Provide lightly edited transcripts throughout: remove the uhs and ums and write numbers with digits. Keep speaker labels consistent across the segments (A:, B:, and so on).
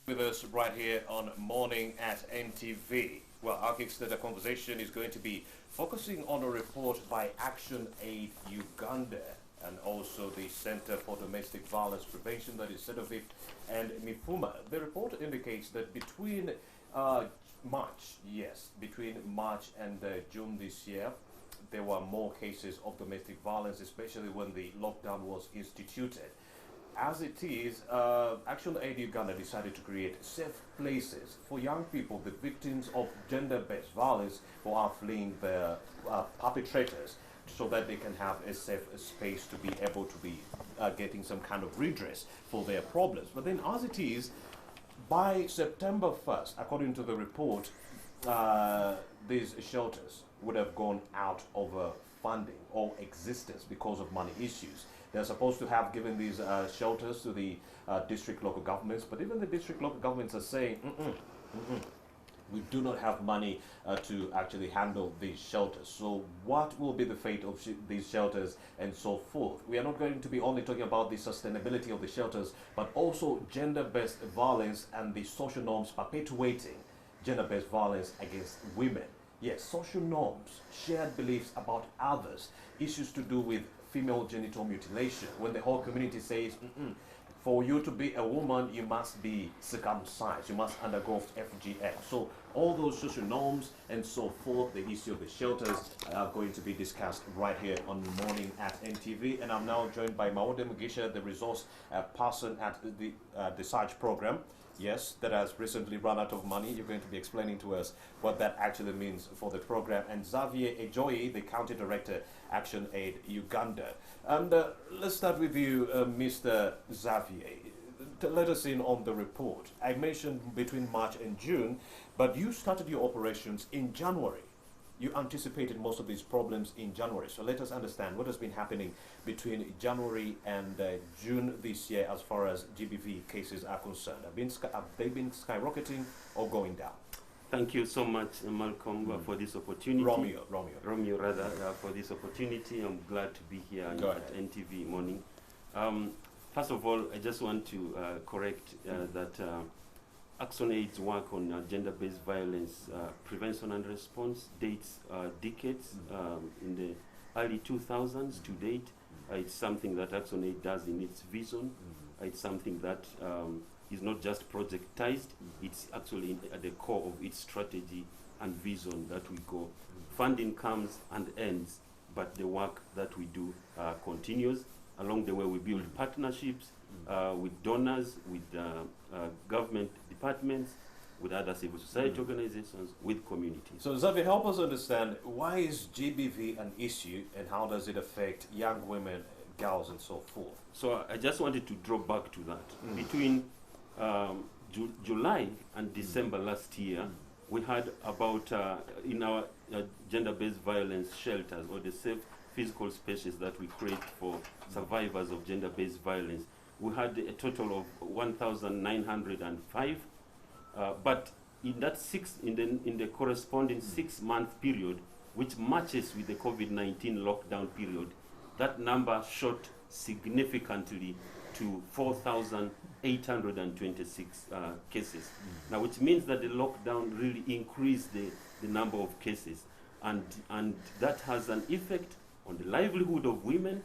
A: With us right here on Morning at NTV. Well, our Kickstarter conversation is going to be focusing on a report by Action Aid Uganda and also the Center for Domestic Violence Prevention, that is CEDOVIP, and MIFUMA. The report indicates that between March and June this year, there were more cases of domestic violence, especially when the lockdown was instituted. As it is, Action Aid Uganda decided to create safe places for young people, the victims of gender-based violence who are fleeing the perpetrators, so that they can have a safe space to be able to be getting some kind of redress for their problems. But then as it is, by September 1st, according to the report, these shelters would have gone out of funding or existence because of money issues. They're supposed to have given these shelters to the district local governments, but even the district local governments are saying, we do not have money to actually handle these shelters. So what will be the fate of these shelters and so forth? We are not going to be only talking about the sustainability of the shelters, but also gender-based violence and the social norms perpetuating gender-based violence against women. Yes, social norms, shared beliefs about others, issues to do with female genital mutilation, when the whole community says, for you to be a woman, you must be circumcised, you must undergo FGM. So all those social norms and so forth, the issue of the shelters are going to be discussed right here on Morning at NTV. And I'm now joined by Mawode Mugisha, the resource person at the Search program. Yes, that has recently run out of money. You're going to be explaining to us what that actually means for the program. And Xavier Ejoyi, the County Director, Action Aid Uganda. And let's start with you, Mr. Xavier. Let us in on the report. I mentioned between March and June, but you started your operations in January. You anticipated most of these problems in January. So let us understand what has been happening between January and June this year as far as GBV cases are concerned. Have they been skyrocketing or going down?
B: Thank you so much, Malcolm, for this opportunity. Romeo, rather, for this opportunity. I'm glad to be here at NTV Morning. First of all, I just want to correct that Action Aid's work on gender-based violence prevention and response dates decades in the early 2000s to date. It's something that Action Aid does in its vision. It's something that is not just projectized, it's actually at the core of its strategy and vision that we go. Funding comes and ends, but the work that we do continues. Along the way, we build partnerships with donors, with government departments, with other civil society organizations, with communities.
A: So Xavier, help us understand, why is GBV an issue and how does it affect young women, girls and so forth?
B: So I just wanted to draw back to that. Between July and December last year, we had about, in our gender-based violence shelters, or the safe physical spaces that we create for survivors of gender-based violence, we had a total of 1,905. But in that in the corresponding 6-month period, which matches with the COVID-19 lockdown period, that number shot significantly to 4,826 cases. Now, which means that the lockdown really increased the number of cases. And that has an effect on the livelihood of women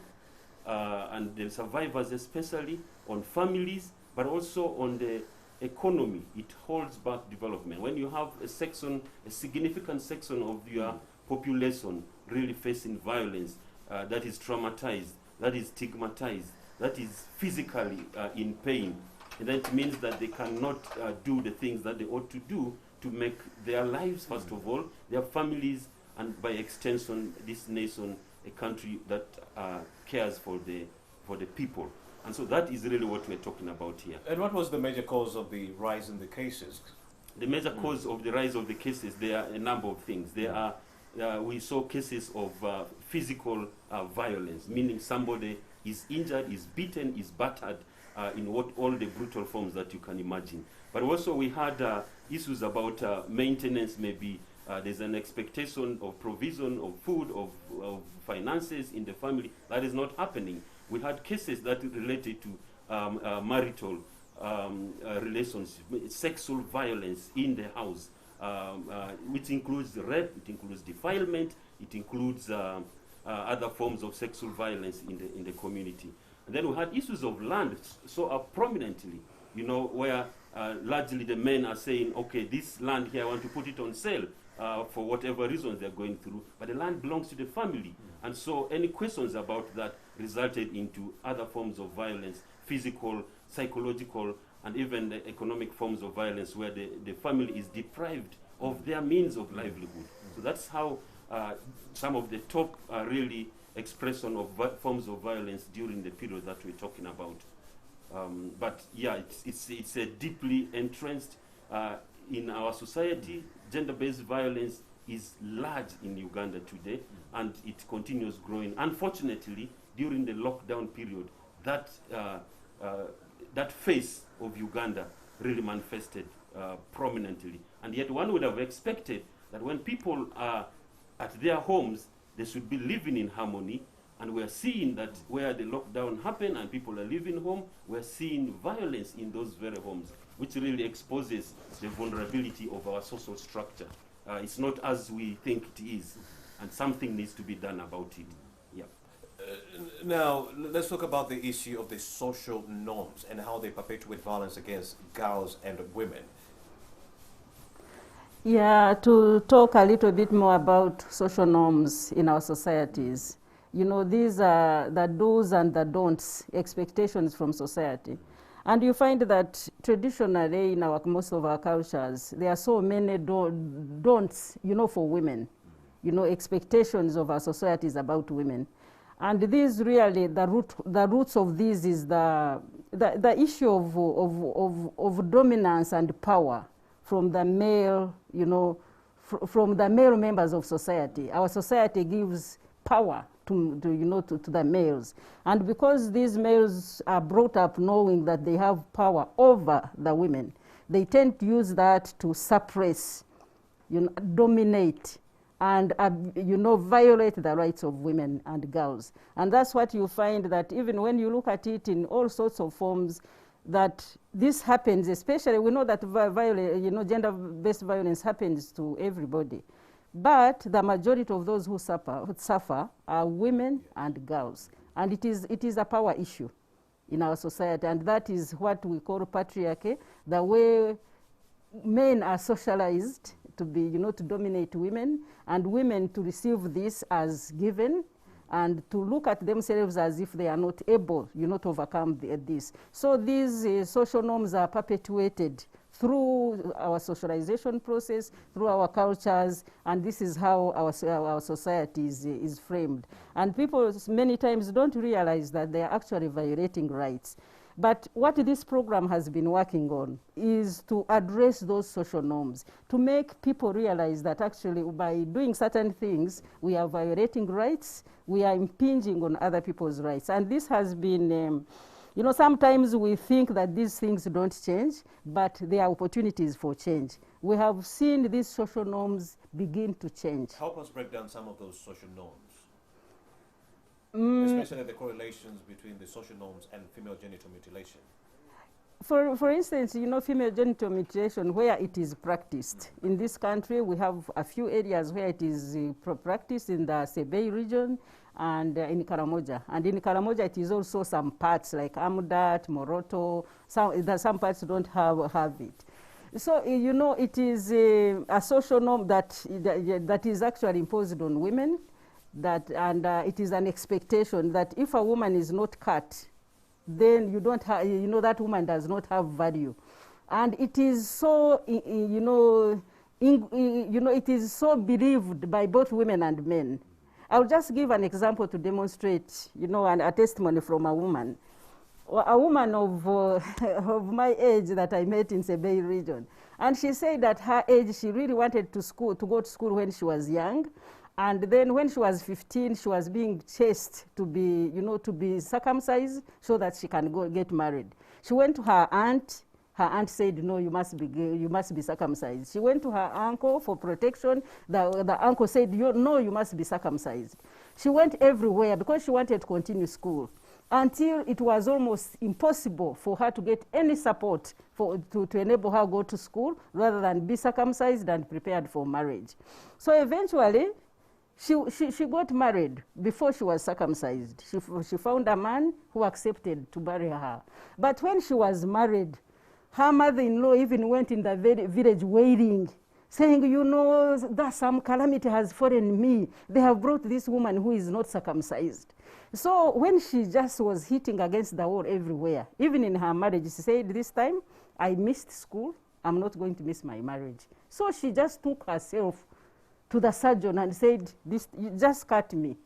B: and the survivors, especially on families, but also on the economy. It holds back development. When you have a significant section of your population really facing violence, that is traumatized, that is stigmatized, that is physically in pain, and then it means that they cannot do the things that they ought to do to make their lives, first of all, their families, and by extension, this nation, a country that cares for the people. And so that is really what we're talking about here.
A: And what was the major cause of the rise in the cases?
B: The major cause of the rise of the cases, there are a number of things. There are we saw cases of physical violence, meaning somebody is injured, is beaten, is battered in all the brutal forms that you can imagine. But also we had issues about maintenance. Maybe there's an expectation of provision of food, of finances in the family. That is not happening. We had cases that related to marital relations, sexual violence in the house, which includes rape, it includes defilement, it includes other forms of sexual violence in the community. And then we had issues of land so prominently, you know, where largely the men are saying, okay, this land here, I want to put it on sale for whatever reasons they're going through, but the land belongs to the family. And so any questions about that resulted into other forms of violence, physical, psychological, and even the economic forms of violence where the family is deprived of their means of livelihood. So that's how some of the top really expression of forms of violence during the period that we're talking about. But yeah, it's a deeply entrenched in our society. Gender-based violence is large in Uganda today, and it continues growing. Unfortunately, during the lockdown period, that face of Uganda really manifested prominently. And yet one would have expected that when people are at their homes, they should be living in harmony. And we're seeing that where the lockdown happened and people are living home, we're seeing violence in those very homes, which really exposes the vulnerability of our social structure. It's not as we think it is, and something needs to be done about it. Yeah.
A: Now, let's talk about the issue of the social norms and how they perpetuate violence against girls and women.
C: Yeah, to talk a little bit more about social norms in our societies. You know, these are the do's and the don'ts, expectations from society. And you find that traditionally in most of our cultures, there are so many don'ts, you know, for women. You know, expectations of our societies about women. And these really, the roots of this is the issue of dominance and power from the male, you know, from the male members of society. Our society gives power to the males. And because these males are brought up knowing that they have power over the women, they tend to use that to suppress, you know, dominate, and you know, violate the rights of women and girls. And that's what you find, that even when you look at it in all sorts of forms, that this happens, especially we know that gender-based violence happens to everybody. But the majority of those who suffer are women and girls. And it is a power issue in our society. And that is what we call patriarchy, the way men are socialized to be, you know, to dominate women, and women to receive this as given, and to look at themselves as if they are not able, you know, to overcome this. So these social norms are perpetuated through our socialization process, through our cultures, and this is how our society is framed. And people many times don't realize that they are actually violating rights. But what this program has been working on is to address those social norms, to make people realize that actually by doing certain things, we are violating rights, we are impinging on other people's rights. And this has been, you know, sometimes we think that these things don't change, but there are opportunities for change. We have seen these social norms begin to change.
A: Help us break down some of those social norms. Especially the correlations between the social norms and female genital mutilation.
C: For instance, you know, female genital mutilation, where it is practiced. In this country, we have a few areas where it is practiced in the Sebei region and in Karamoja. And in Karamoja, it is also some parts like Amudat, Moroto, some parts don't have it. So, you know, it is a social norm that is actually imposed on women. It is an expectation that if a woman is not cut, then you don't have, you know, that woman does not have value. And it is so, it is so believed by both women and men. I'll just give an example to demonstrate, you know, a testimony from a woman. A woman of my age that I met in Sebei region. And she said that her age, she really wanted to go to school when she was young. And then when she was 15, she was being chased to be circumcised so that she can go get married. She went to her aunt. Her aunt said, no, you must be circumcised. She went to her uncle for protection. The uncle said, no, you must be circumcised. She went everywhere because she wanted to continue school. until it was almost impossible for her to get any support to enable her go to school rather than be circumcised and prepared for marriage. So eventually, she got married before she was circumcised. She found a man who accepted to marry her. But when she was married, her mother-in-law even went in the village wailing, saying, you know, that some calamity has fallen me. They have brought this woman who is not circumcised. So when she just was hitting against the wall everywhere, even in her marriage, she said, this time I missed school, I'm not going to miss my marriage. So she just took herself to the surgeon and said, you just cut me.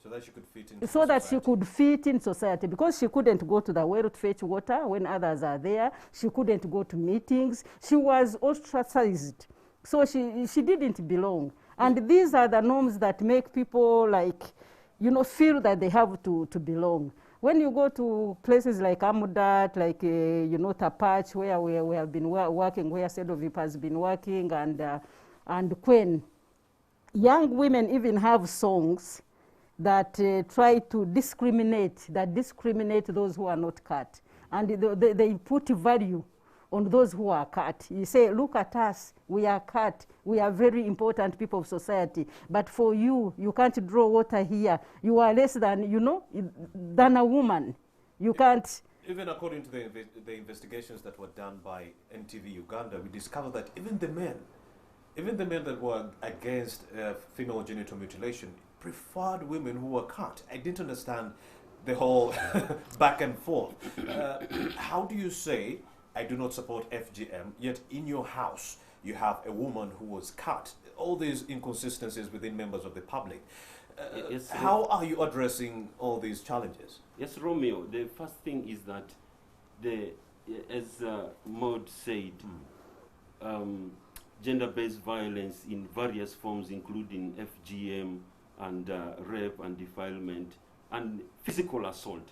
A: So that she could fit in.
C: So that she could fit in society, because she couldn't go to the well to fetch water when others are there. She couldn't go to meetings. She was ostracized. So she didn't belong. And these are the norms that make people like, you know, feel that they have to belong. When you go to places like Amudat, like, you know, Tapach, where we have been working, where Sedovip has been working, and Queen, young women even have songs that try to discriminate those who are not cut. And they put value on those who are cut. You say, look at us, we are cut, we are very important people of society, but for you, you can't draw water here. You are less than, you know, than a woman. You can't.
A: Even according to the investigations that were done by NTV Uganda, we discovered that even the men that were against female genital mutilation preferred women who were cut. I didn't understand the whole back and forth. How do you say, I do not support FGM, yet in your house you have a woman who was cut? All these inconsistencies within members of the public.
B: Yes,
A: how are you addressing all these challenges?
B: Yes, Romeo, the first thing is that, as Maud said, gender-based violence in various forms, including FGM and rape and defilement and physical assault,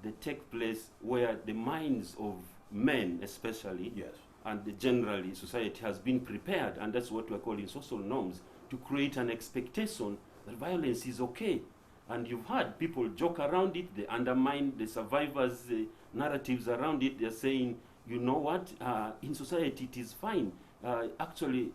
B: they take place where the minds of men especially,
A: yes,
B: and generally society has been prepared, and that's what we're calling social norms, to create an expectation that violence is okay. And you've had people joke around it, they undermine the survivors' narratives around it. They're saying, you know what, in society it is fine. Actually,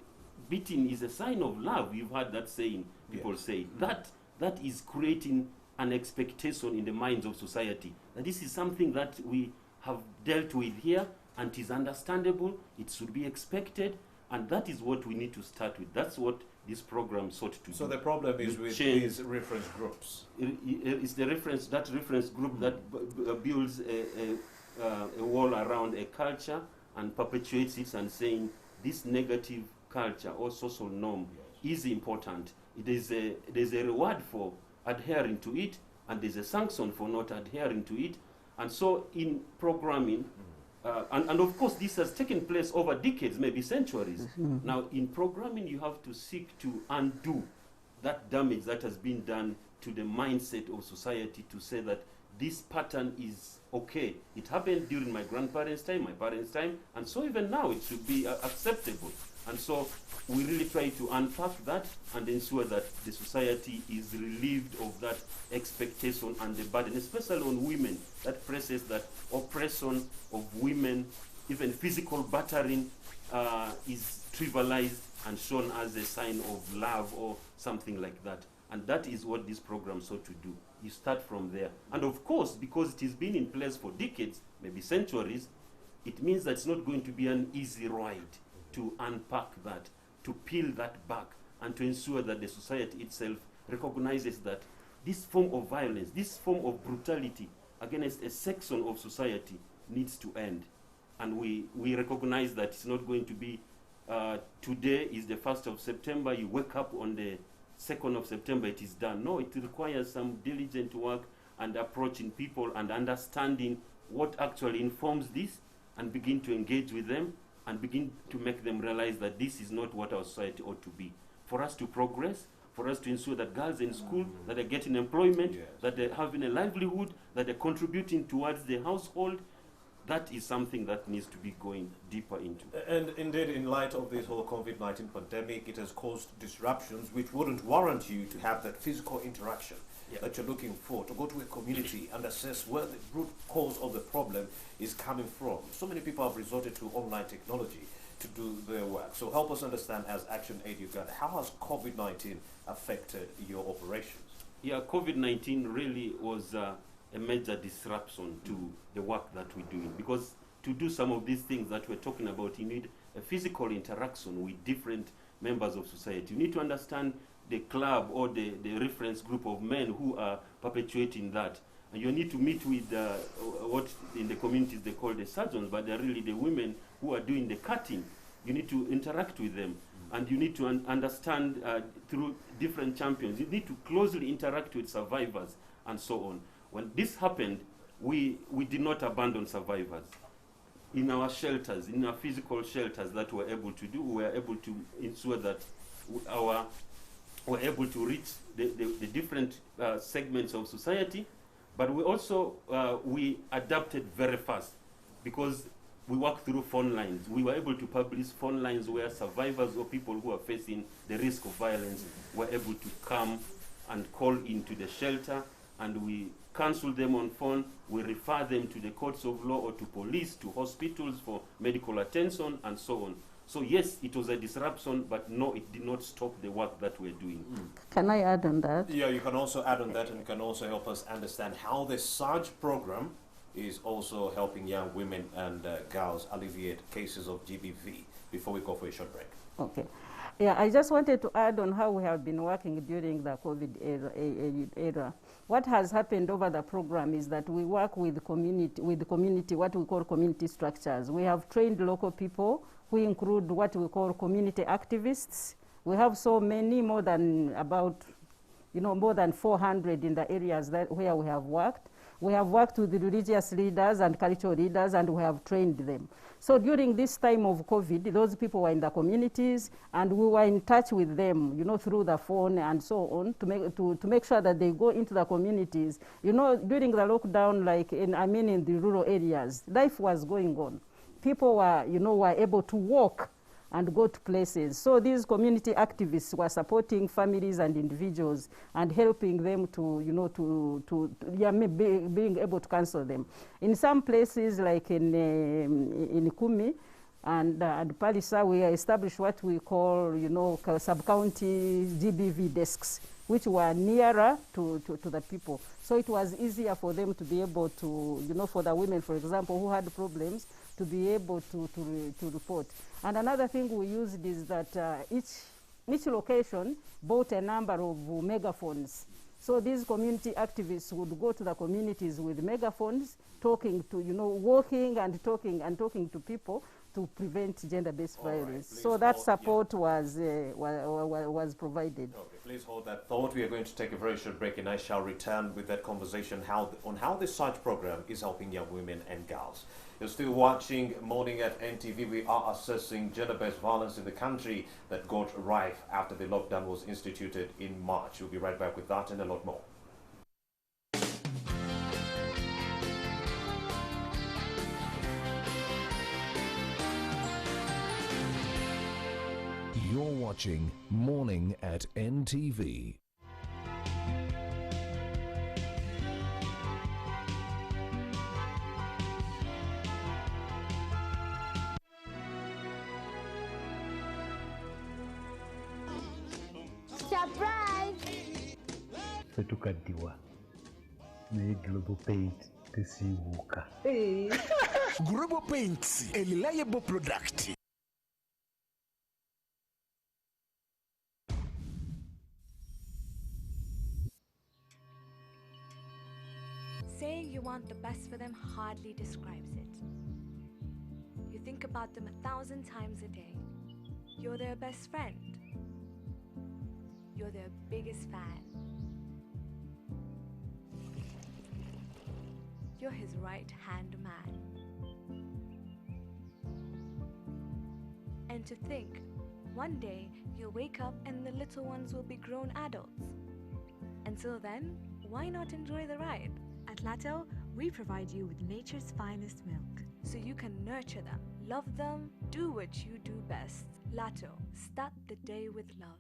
B: beating is a sign of love. You've heard that saying, people yes. say. That is creating an expectation in the minds of society. That this is something that we have dealt with here, and it is understandable, it should be expected, and that is what we need to start with. That's what this program sought to do.
A: So the problem is with these reference groups.
B: It's the reference group that builds a wall around a culture and perpetuates it, and saying this negative culture or social norm yes. is important. There's a reward for adhering to it, and there's a sanction for not adhering to it. And so in programming, and of course this has taken place over decades, maybe centuries. Now in programming you have to seek to undo that damage that has been done to the mindset of society, to say that this pattern is okay. It happened during my grandparents' time, my parents' time, and so even now it should be acceptable. And so we really try to unpack that and ensure that the society is relieved of that expectation and the burden, especially on women. That presses that oppression of women, even physical battering, is trivialized and shown as a sign of love or something like that. And that is what this program sought to do. You start from there. And of course, because it has been in place for decades, maybe centuries, it means that it's not going to be an easy ride to unpack that, to peel that back, and to ensure that the society itself recognizes that this form of violence, this form of brutality against a section of society needs to end. And we recognize that it's not going to be today is the 1st of September, you wake up on the 2nd of September, it is done. No, it requires some diligent work and approaching people and understanding what actually informs this, and begin to engage with them and begin to make them realize that this is not what our society ought to be. For us to progress, for us to ensure that girls in school, that they're getting employment, yes. that they're having a livelihood, that they're contributing towards the household, that is something that needs to be going deeper into.
A: And indeed, in light of this whole COVID-19 pandemic, it has caused disruptions which wouldn't warrant you to have that physical interaction. that you're looking for, to go to a community and assess where the root cause of the problem is coming from. So many people have resorted to online technology to do their work. So help us understand, as Action Aid Uganda, how has COVID-19 affected your operations?
B: Yeah, COVID-19 really was a major disruption to the work that we're doing, because to do some of these things that we're talking about, you need a physical interaction with different members of society. You need to understand the club or the reference group of men who are perpetuating that. And you need to meet with what in the communities they call the surgeons, but they're really the women who are doing the cutting. You need to interact with them. And you need to understand through different champions. You need to closely interact with survivors and so on. When this happened, we did not abandon survivors. In our shelters, in our physical shelters that we're able to do, we were able to ensure that we're able to reach the different segments of society, but we also we adapted very fast, because we work through phone lines. We were able to publish phone lines where survivors or people who are facing the risk of violence were able to come and call into the shelter, and we counsel them on phone. We refer them to the courts of law or to police, to hospitals for medical attention, and so on. So yes, it was a disruption, but no, it did not stop the work that we're doing.
C: Can I add on that?
A: Yeah, you can also add on that, and you can also help us understand how the SARG program is also helping young women and girls alleviate cases of GBV, before we go for a short break.
C: Okay. Yeah, I just wanted to add on how we have been working during the COVID era. What has happened over the program is that we work with the community, what we call community structures. We have trained local people who include what we call community activists. We have so many, more than 400 in the areas where we have worked. We have worked with the religious leaders and cultural leaders, and we have trained them. So during this time of COVID, those people were in the communities, and we were in touch with them, through the phone and so on, to make sure that they go into the communities. During the lockdown, in the rural areas, life was going on. People were able to walk and go to places. So these community activists were supporting families and individuals and helping them being able to counsel them. In some places, like in Kumi and Palisa, we established what we call, sub-county GBV desks, which were nearer to the people. So it was easier for them to be able to, for the women, for example, who had problems, to be able to report. And another thing we used is that each location bought a number of megaphones. So these community activists would go to the communities with megaphones, talking to, walking and talking to people to prevent gender-based violence.
A: Right,
C: so that support was provided.
A: Okay, please hold that thought. We are going to take a very short break, and I shall return with that conversation on how the SARG program is helping young women and girls. You're still watching Morning at NTV. We are assessing gender-based violence in the country that got rife after the lockdown was instituted in March. We'll be right back with that and a lot more.
D: You're watching Morning at NTV.
E: Fetukadiwa na Global Paint tesiwuka.
D: Global Paints, a reliable product.
F: Saying you want the best for them hardly describes it. You think about them 1,000 times a day. You're their best friend. You're their biggest fan. You're his right-hand man. And to think, one day you'll wake up and the little ones will be grown adults. Until then, why not enjoy the ride?
G: At Lato, we provide you with nature's finest milk,
F: so you can nurture them, love them, do what you do best. Lato, start the day with love.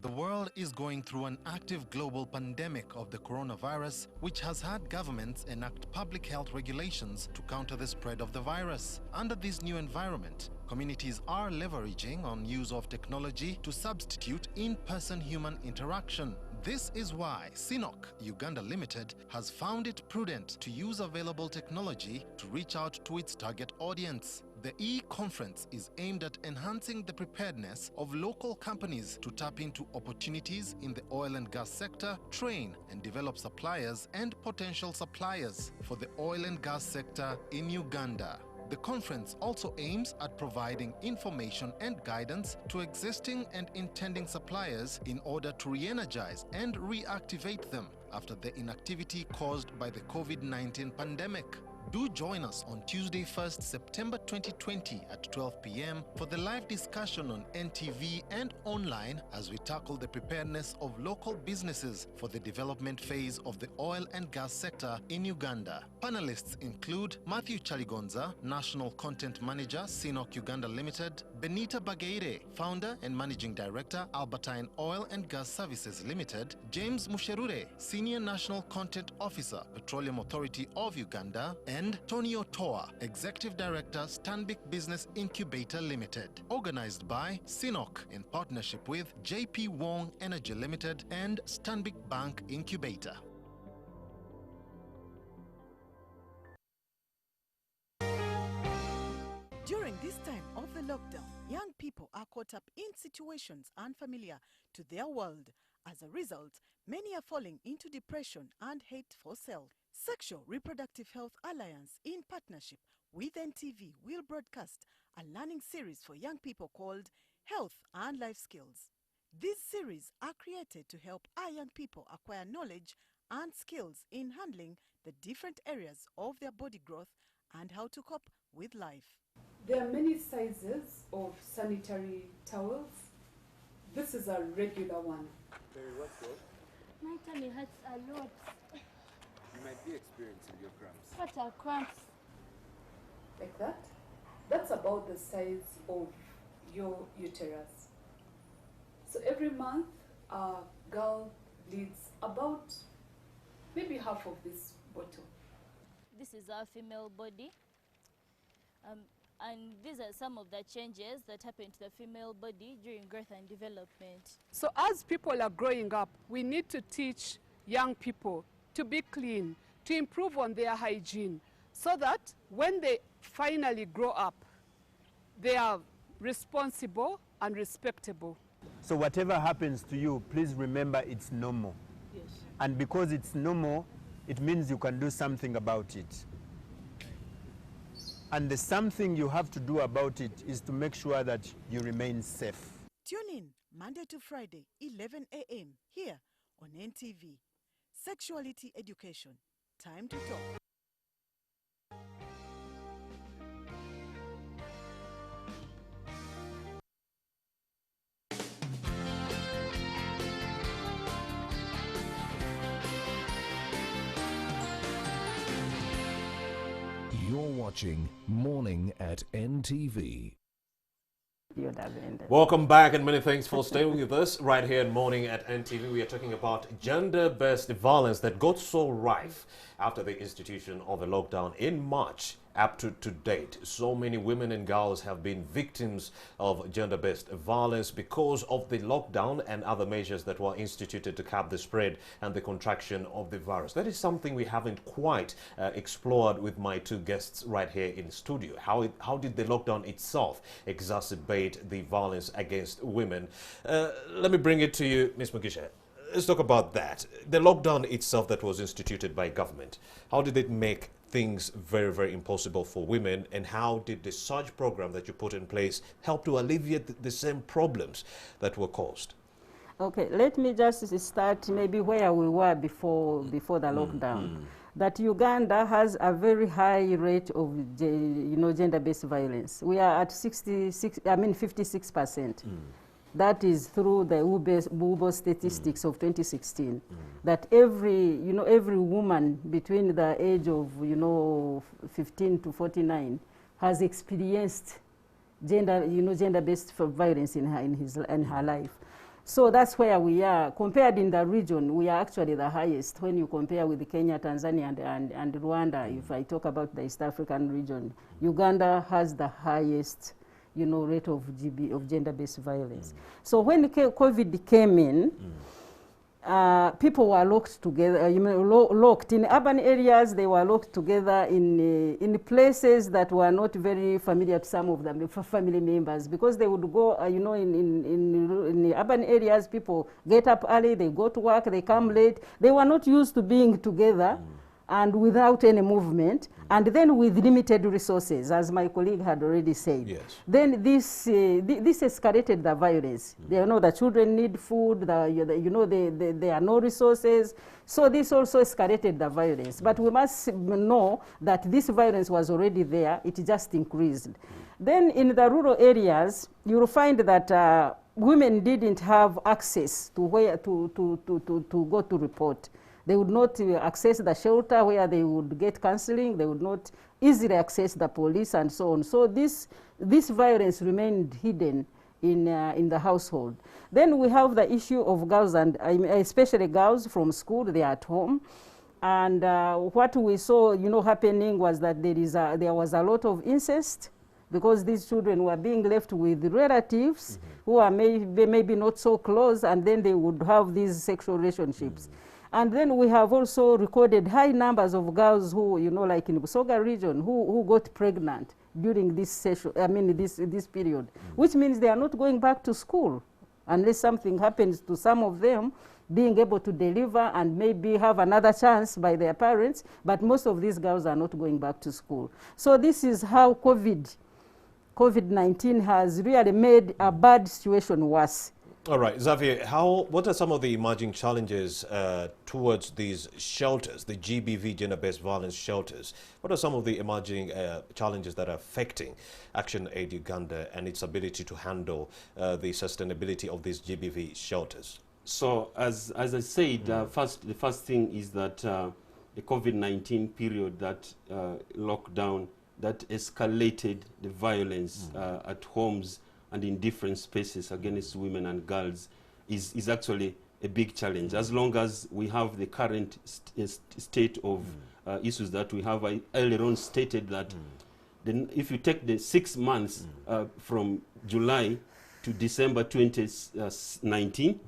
H: The world is going through an active global pandemic of the coronavirus, which has had governments enact public health regulations to counter the spread of the virus. Under this new environment, communities are leveraging on use of technology to substitute in-person human interaction. This is why CNOC Uganda Limited has found it prudent to use available technology to reach out to its target audience. The e-conference is aimed at enhancing the preparedness of local companies to tap into opportunities in the oil and gas sector, train and develop suppliers and potential suppliers for the oil and gas sector in Uganda. The conference also aims at providing information and guidance to existing and intending suppliers in order to re-energize and reactivate them after the inactivity caused by the COVID-19 pandemic. Do join us on Tuesday, 1st September 2020 at 12 p.m. for the live discussion on NTV and online as we tackle the preparedness of local businesses for the development phase of the oil and gas sector in Uganda. Panelists include Matthew Chaligonza, National Content Manager, CNOC Uganda Limited, Benita Bageire, Founder and Managing Director, Albertine Oil and Gas Services Limited, James Musherure, Senior National Content Officer, Petroleum Authority of Uganda, and Tony Otoa, Executive Director, Stanbic Business Incubator Limited. Organized by CNOC in partnership with JP Wong Energy Limited and Stanbic Bank Incubator.
I: During this time of the lockdown, young people are caught up in situations unfamiliar to their world. As a result, many are falling into depression and hate for self. Sexual Reproductive Health Alliance, in partnership with NTV, will broadcast a learning series for young people called Health and Life Skills. These series are created to help our young people acquire knowledge and skills in handling the different areas of their body growth and how to cope with life.
J: There are many sizes of sanitary towels. This is a regular one.
K: What's wrong?
L: My tummy hurts a lot.
K: You might be experiencing your cramps.
L: What are cramps?
J: Like that? That's about the size of your uterus. So every month, a girl bleeds about maybe half of this bottle.
L: This is our female body. And these are some of the changes that happen to the female body during growth and development.
M: So as people are growing up, we need to teach young people to be clean, to improve on their hygiene, so that when they finally grow up, they are responsible and respectable.
N: So whatever happens to you, please remember it's normal.
M: Yes.
N: And because it's normal, it means you can do something about it. And the something you have to do about it is to make sure that you remain safe.
I: Tune in Monday to Friday, 11 a.m. here on NTV. Sexuality Education. Time to talk.
D: You're watching Morning at NTV.
A: Welcome back and many thanks for staying with us right here in Morning at NTV. We are talking about gender-based violence that got so rife after the institution of a lockdown in March. Up to date, so many women and girls have been victims of gender-based violence because of the lockdown and other measures that were instituted to cap the spread and the contraction of the virus. That is something we haven't quite explored with my two guests right here in studio. How did the lockdown itself exacerbate the violence against women? Let me bring it to you, Ms. Mugisha. Let's talk about that. The lockdown itself that was instituted by government, how did it make things very, very impossible for women, and how did the surge program that you put in place help to alleviate the same problems that were caused?
C: Okay, let me just start maybe where we were before the lockdown. That Uganda has a very high rate of gender-based violence. We are at 56%. That is through the WUBO statistics of 2016. That every woman between the age of 15 to 49 has experienced gender-based violence in her life. So that's where we are. Compared in the region, we are actually the highest when you compare with Kenya, Tanzania, and Rwanda. If I talk about the East African region, Uganda has the highest, you know, rate of gender-based violence. So when COVID came in, people were locked together, locked in urban areas. They were locked together in places that were not very familiar to some of them, family members, because they would go, in the urban areas, people get up early, they go to work, they come late. They were not used to being together and without any movement, and then with limited resources, as my colleague had already said.
O: Yes.
C: Then this escalated the violence. You know, the children need food, there are no resources. So this also escalated the violence. But we must know that this violence was already there, it just increased. Then in the rural areas, you will find that women didn't have access to where to go to report. They would not access the shelter where they would get counseling. They would not easily access the police and so on. So this violence remained hidden in the household. Then we have the issue of girls, and especially girls from school. They are at home. And what we saw, you know, happening was that there was a lot of incest, because these children were being left with relatives who are maybe not so close, and then they would have these sexual relationships. And then we have also recorded high numbers of girls who, you know, like in Busoga region, who got pregnant during this session, this period, which means they are not going back to school unless something happens to some of them, being able to deliver and maybe have another chance by their parents, but most of these girls are not going back to school. So this is how COVID-19 has really made a bad situation worse.
O: All right, Xavier, what are some of the emerging challenges towards these shelters, the GBV, gender-based violence shelters? What are some of the emerging challenges that are affecting Action Aid Uganda and its ability to handle the sustainability of these GBV shelters?
B: So, as I said, the first thing is that the COVID-19 period, that lockdown, that escalated the violence at homes and in different spaces against women and girls is actually a big challenge. As long as we have the current state of issues that we have, I earlier on stated that if you take the 6 months from July to December 2019,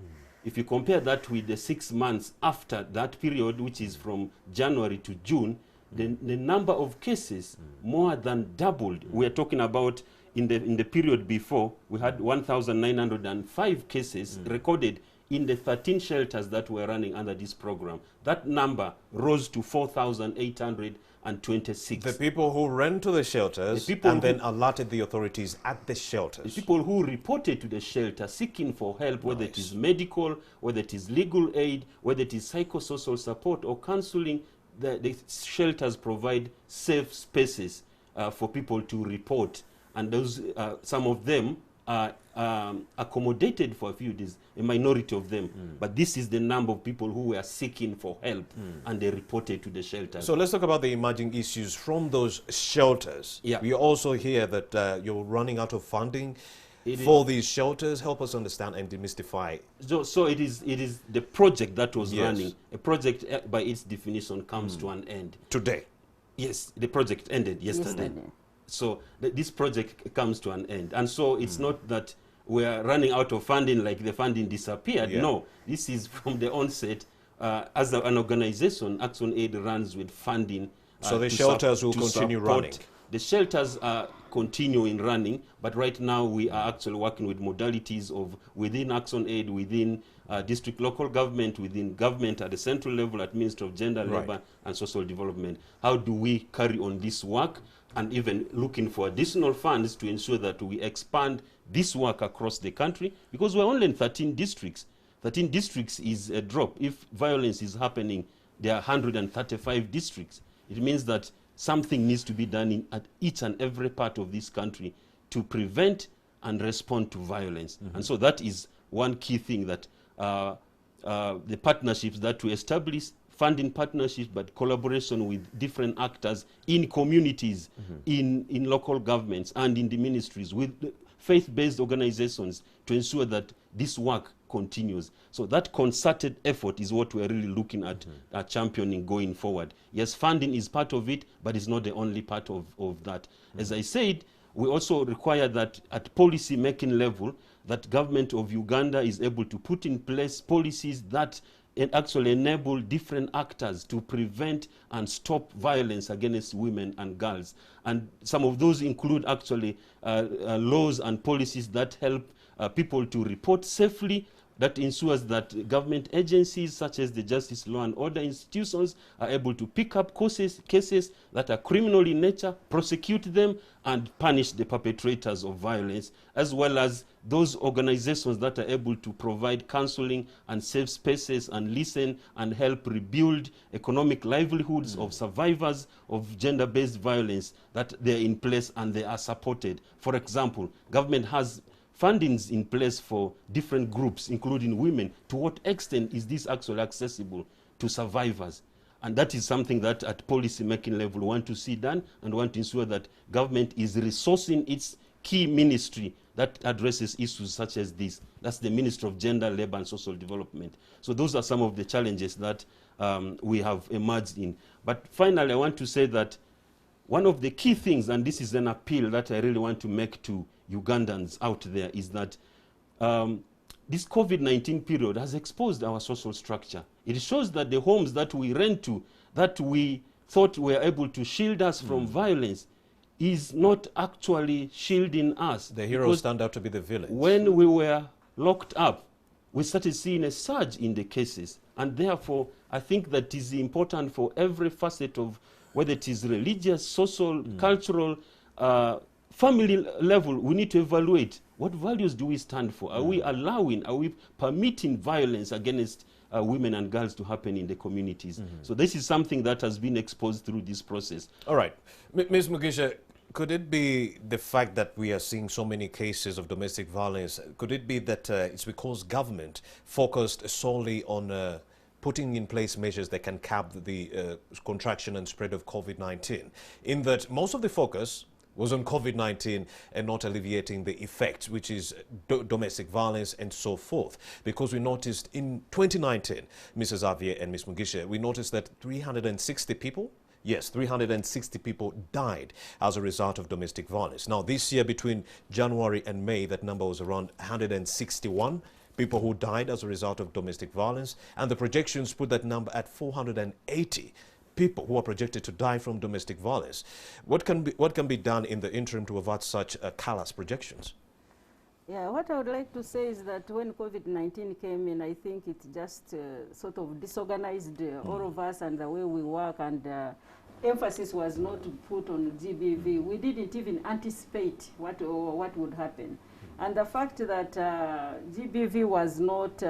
B: if you compare that with the 6 months after that period, which is from January to June, the number of cases more than doubled. We are talking about in the period before, we had 1,905 cases recorded in the 13 shelters that were running under this program. That number rose to 4,826.
O: The people who ran to the shelters and then alerted the authorities at the shelters.
B: The people who reported to the shelter seeking for help, whether it is medical, whether it is legal aid, whether it is psychosocial support or counseling. The shelters provide safe spaces for people to report. And those, some of them are accommodated for a few days, a minority of them. But this is the number of people who were seeking for help and they reported to the shelters.
O: So let's talk about the emerging issues from those shelters.
B: Yeah.
O: We also hear that you're running out of funding for these shelters. Help us understand and demystify.
B: So it is the project that was running. A project, by its definition, comes to an end.
O: Today?
B: Yes, the project ended yesterday. So this project comes to an end. And so it's not that we're running out of funding like the funding disappeared. No, this is from the onset. As an organization, Action Aid runs with funding.
O: So the shelters will continue running?
B: The shelters are continuing running, but right now we are actually working with modalities of within Action Aid, within district local government, within government at the central level, at Ministry of Gender, Labour and Social Development. How do we carry on this work? And even looking for additional funds to ensure that we expand this work across the country, because we're only in 13 districts. 13 districts is a drop. If violence is happening, there are 135 districts. It means that something needs to be done at each and every part of this country to prevent and respond to violence. And so that is one key thing, that the partnerships that we establish, funding partnerships, but collaboration with different actors in communities, in local governments and in the ministries, with faith-based organizations, to ensure that this work continues. So that concerted effort is what we're really looking at championing going forward. Yes, funding is part of it, but it's not the only part of that. As I said, we also require that at policy making level, that government of Uganda is able to put in place policies that actually enable different actors to prevent and stop violence against women and girls. And some of those include actually laws and policies that help people to report safely, that ensures that government agencies such as the Justice, Law and Order institutions are able to pick up cases that are criminal in nature, prosecute them, and punish the perpetrators of violence, as well as those organizations that are able to provide counseling and safe spaces and listen and help rebuild economic livelihoods of survivors of gender-based violence, that they're in place and they are supported. For example, government has fundings in place for different groups, including women. To what extent is this actually accessible to survivors? And that is something that at policy making level we want to see done, and want to ensure that government is resourcing its key ministry that addresses issues such as this. That's the Ministry of Gender, Labour and Social Development. So those are some of the challenges that we have emerged in. But finally, I want to say that one of the key things, and this is an appeal that I really want to make to Ugandans out there, is that this COVID-19 period has exposed our social structure. It shows that the homes that we rent to, that we thought were able to shield us from violence, is not actually shielding us.
O: The heroes turned out to be the villains.
B: When we were locked up, we started seeing a surge in the cases. And therefore, I think that it is important for every facet of, whether it is religious, social, cultural, family level, we need to evaluate what values do we stand for. Are we allowing, are we permitting violence against women and girls to happen in the communities? So this is something that has been exposed through this process.
O: All right. Ms. Mugisha, could it be the fact that we are seeing so many cases of domestic violence, could it be that it's because government focused solely on putting in place measures that can cap the contraction and spread of COVID-19, in that most of the focus was on COVID-19 and not alleviating the effects, which is domestic violence and so forth? Because we noticed in 2019, Mrs. Xavier and Ms. Mugisha, we noticed that 360 people, yes, 360 people died as a result of domestic violence. Now, this year, between January and May, that number was around 161 people who died as a result of domestic violence, and the projections put that number at 480 people who are projected to die from domestic violence. What can be done in the interim to avert such callous projections?
C: Yeah, what I would like to say is that when COVID-19 came in, I think it just sort of disorganized all of us and the way we work, and emphasis was not put on GBV. We didn't even anticipate what would happen. And the fact that GBV was not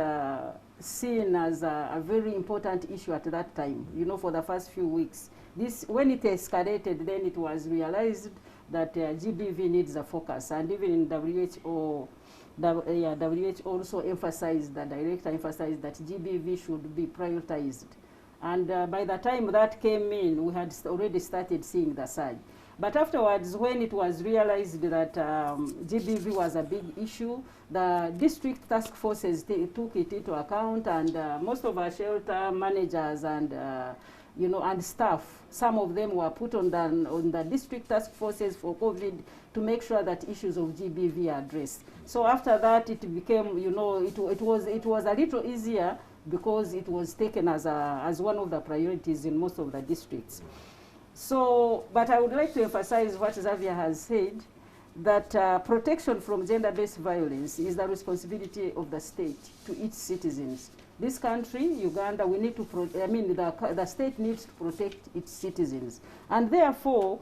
C: seen as a very important issue at that time, you know, for the first few weeks. When it escalated, then it was realized that GBV needs a focus. And even in WHO, WHO also emphasized, the director emphasized that GBV should be prioritized. And by the time that came in, we had already started seeing the surge. But afterwards, when it was realized that GBV was a big issue, the district task forces took it into account, and most of our shelter managers and and staff, some of them were put on the district task forces for COVID to make sure that issues of GBV are addressed. So after that, it became, it was a little easier because it was taken as one of the priorities in most of the districts. So, but I would like to emphasize what Xavier has said, that protection from gender-based violence is the responsibility of the state to its citizens. This country, Uganda, we need to, the state needs to protect its citizens. And therefore,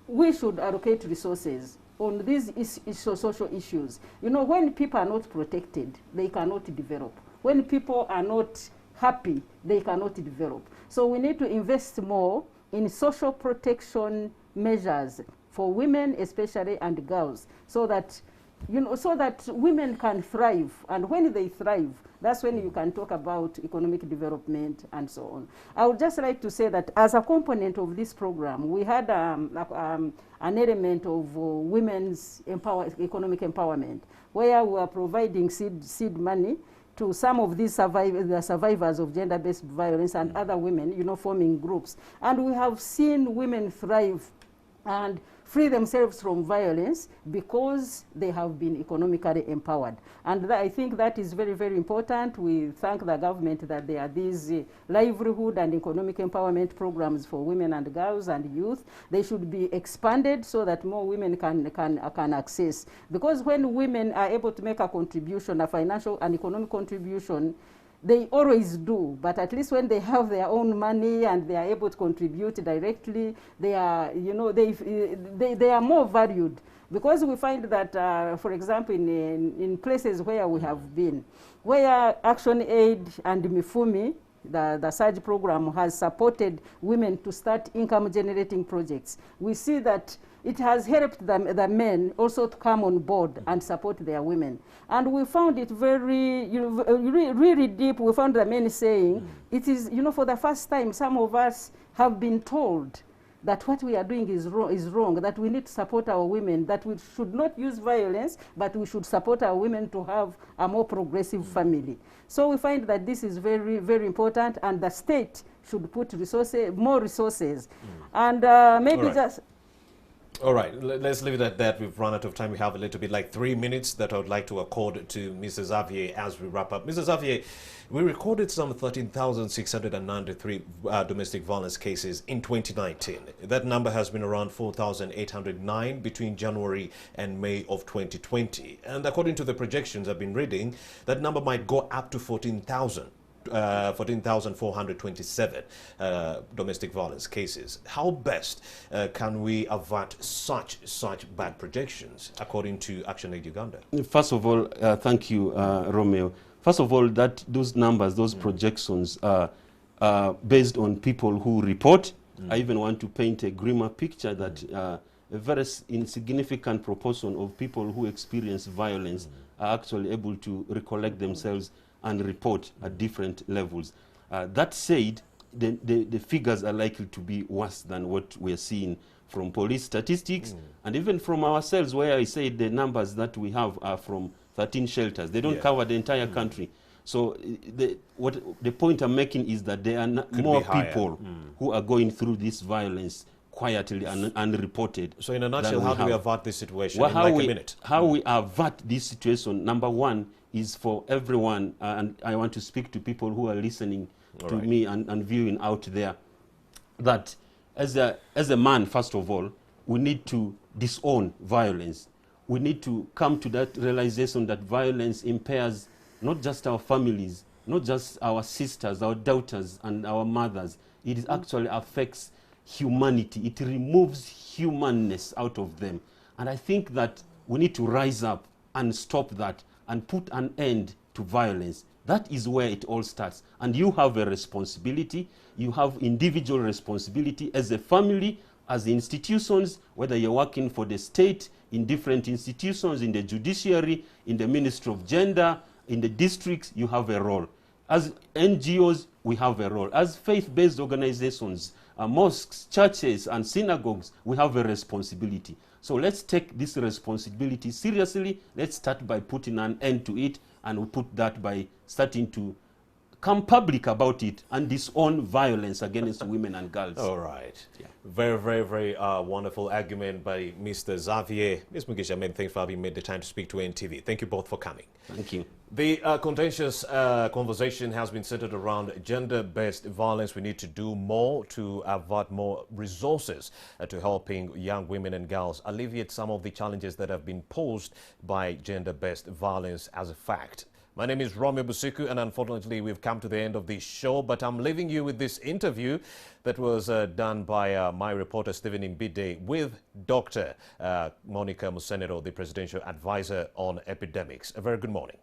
C: we should allocate resources on these social issues. You know, when people are not protected, they cannot develop. When people are not happy, they cannot develop. So we need to invest more in social protection measures for women especially and girls, so that women can thrive. And when they thrive, that's when you can talk about economic development and so on. I would just like to say that as a component of this program, we had an element of women's economic empowerment, where we are providing seed money to some of these the survivors of gender-based violence and other women, you know, forming groups. And we have seen women thrive and free themselves from violence because they have been economically empowered. And I think that is very, very important. We thank the government that there are these livelihood and economic empowerment programs for women and girls and youth. They should be expanded so that more women can access. Because when women are able to make a contribution, a financial and economic contribution, they always do, but at least when they have their own money and they are able to contribute directly, they are, you know, they are more valued. Because we find that, for example, in places where we have been, where Action Aid and Mifumi, the SAGE program, has supported women to start income-generating projects, we see that it has helped the men also to come on board and support their women. And we found it very, you know, really deep. We found the men saying, it is, you know, for the first time, some of us have been told that what we are doing is wrong, that we need to support our women, that we should not use violence, but we should support our women to have a more progressive family. So we find that this is very, very important, and the state should put more resources. And maybe just...
O: All right, let's leave it at that. We've run out of time. We have a little bit, like 3 minutes, that I would like to accord to Mrs. Xavier as we wrap up. Mrs. Xavier, we recorded some 13,693 domestic violence cases in 2019. That number has been around 4,809 between January and May of 2020. And according to the projections I've been reading, that number might go up to 14,000. 14,427 domestic violence cases. How best can we avert such bad projections, according to Action Aid Uganda?
B: First of all, thank you, Romeo. First of all, those numbers, those projections are based on people who report. I even want to paint a grimmer picture that a very insignificant proportion of people who experience violence are actually able to recollect themselves and report at different levels. That said, the figures are likely to be worse than what we're seeing from police statistics and even from ourselves, where I said the numbers that we have are from 13 shelters. They don't cover the entire country. So the point I'm making is that there are more people who are going through this violence quietly and unreported.
O: So in a nutshell, how do we avert this situation
B: in
O: like a minute?
B: How we avert this situation, number one, is for everyone, and I want to speak to people who are listening to me and viewing out there, that as a man, first of all, we need to disown violence. We need to come to that realization that violence impairs not just our families, not just our sisters, our daughters, and our mothers. It actually affects humanity. It removes humanness out of them. And I think that we need to rise up and stop that and put an end to violence. That is where it all starts. And you have a responsibility. You have individual responsibility as a family, as institutions, whether you're working for the state, in different institutions, in the judiciary, in the Ministry of Gender, in the districts, you have a role. As NGOs, we have a role. As faith-based organizations, mosques, churches, and synagogues, we have a responsibility. So let's take this responsibility seriously. Let's start by putting an end to it, and we put that by starting to come public about it and disown violence against women and girls.
O: All right. Yeah. Very, very, very wonderful argument by Mr. Xavier. Ms. Mugisha, thanks for having made the time to speak to NTV. Thank you both for coming.
B: Thank you.
O: The contentious conversation has been centered around gender-based violence. We need to do more to avert more resources to helping young women and girls alleviate some of the challenges that have been posed by gender-based violence as a fact. My name is Romeo Busiku, and unfortunately we've come to the end of the show, but I'm leaving you with this interview that was done by my reporter Stephen Mbide with Dr. Monica Musenero, the Presidential Advisor on Epidemics. A very good morning.